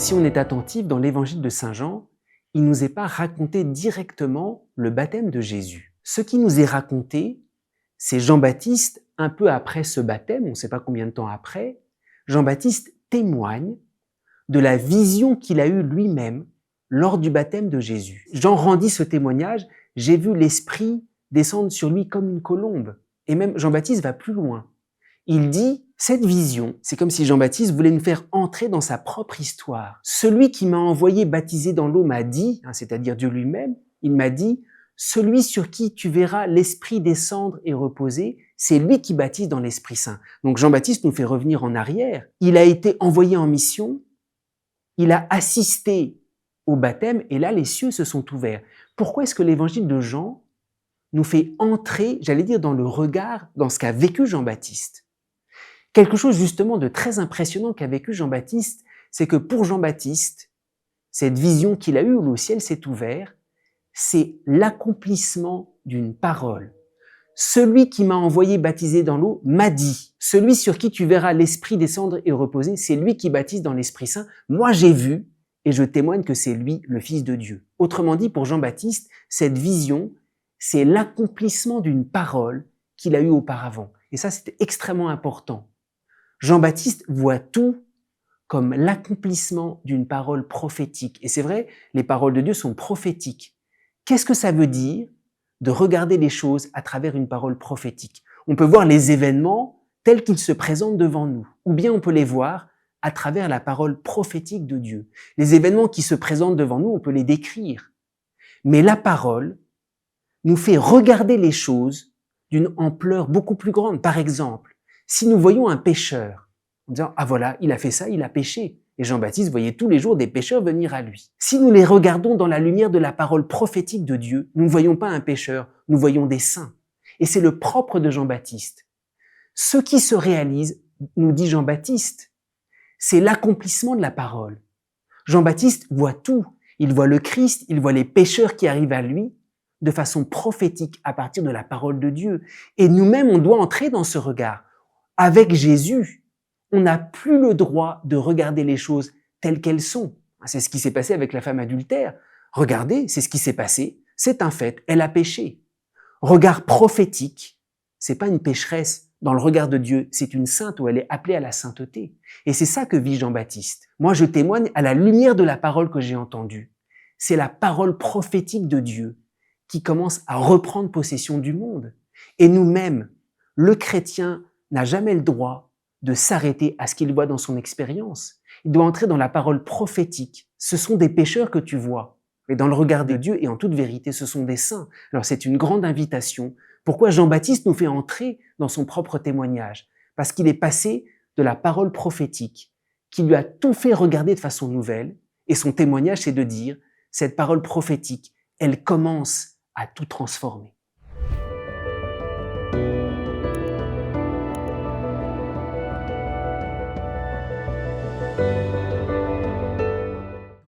si on est attentif dans l'évangile de Saint Jean, il ne nous est pas raconté directement le baptême de Jésus. Ce qui nous est raconté, c'est Jean-Baptiste, un peu après ce baptême, on ne sait pas combien de temps après, Jean-Baptiste témoigne de la vision qu'il a eue lui-même lors du baptême de Jésus. Jean rendit ce témoignage, j'ai vu l'Esprit descendre sur lui comme une colombe. Et même Jean-Baptiste va plus loin. Il dit, cette vision, c'est comme si Jean-Baptiste voulait nous faire entrer dans sa propre histoire. Celui qui m'a envoyé baptiser dans l'eau m'a dit, c'est-à-dire Dieu lui-même, il m'a dit, celui sur qui tu verras l'Esprit descendre et reposer, c'est lui qui baptise dans l'Esprit Saint. Donc Jean-Baptiste nous fait revenir en arrière. Il a été envoyé en mission, il a assisté au baptême et là les cieux se sont ouverts. Pourquoi est-ce que l'évangile de Jean nous fait entrer, dans le regard, dans ce qu'a vécu Jean-Baptiste? Quelque chose justement de très impressionnant qu'a vécu Jean-Baptiste, c'est que pour Jean-Baptiste, cette vision qu'il a eue où le ciel s'est ouvert, c'est l'accomplissement d'une parole. Celui qui m'a envoyé baptiser dans l'eau m'a dit, celui sur qui tu verras l'Esprit descendre et reposer, c'est lui qui baptise dans l'Esprit Saint. Moi j'ai vu et je témoigne que c'est lui, le Fils de Dieu. Autrement dit, pour Jean-Baptiste, cette vision, c'est l'accomplissement d'une parole qu'il a eue auparavant. Et ça, c'était extrêmement important. Jean-Baptiste voit tout comme l'accomplissement d'une parole prophétique. Et c'est vrai, les paroles de Dieu sont prophétiques. Qu'est-ce que ça veut dire de regarder les choses à travers une parole prophétique? On peut voir les événements tels qu'ils se présentent devant nous, ou bien on peut les voir à travers la parole prophétique de Dieu. Les événements qui se présentent devant nous, on peut les décrire. Mais la parole nous fait regarder les choses d'une ampleur beaucoup plus grande. Par exemple, si nous voyons un pécheur, en disant « Ah voilà, il a fait ça, il a péché », et Jean-Baptiste voyait tous les jours des pécheurs venir à lui. Si nous les regardons dans la lumière de la parole prophétique de Dieu, nous ne voyons pas un pécheur, nous voyons des saints. Et c'est le propre de Jean-Baptiste. Ce qui se réalise, nous dit Jean-Baptiste, c'est l'accomplissement de la parole. Jean-Baptiste voit tout. Il voit le Christ, il voit les pécheurs qui arrivent à lui de façon prophétique à partir de la parole de Dieu. Et nous-mêmes, on doit entrer dans ce regard. Avec Jésus, on n'a plus le droit de regarder les choses telles qu'elles sont. C'est ce qui s'est passé avec la femme adultère. Regardez, c'est ce qui s'est passé. C'est un fait, elle a péché. Regard prophétique, c'est pas une pécheresse. Dans le regard de Dieu, c'est une sainte où elle est appelée à la sainteté. Et c'est ça que vit Jean-Baptiste. Moi, je témoigne à la lumière de la parole que j'ai entendue. C'est la parole prophétique de Dieu qui commence à reprendre possession du monde. Et nous-mêmes, le chrétien n'a jamais le droit de s'arrêter à ce qu'il voit dans son expérience. Il doit entrer dans la parole prophétique. Ce sont des pécheurs que tu vois. Mais dans le regard de Dieu et en toute vérité, ce sont des saints. Alors c'est une grande invitation. Pourquoi Jean-Baptiste nous fait entrer dans son propre témoignage? Parce qu'il est passé de la parole prophétique qui lui a tout fait regarder de façon nouvelle. Et son témoignage, c'est de dire, cette parole prophétique, elle commence à tout transformer.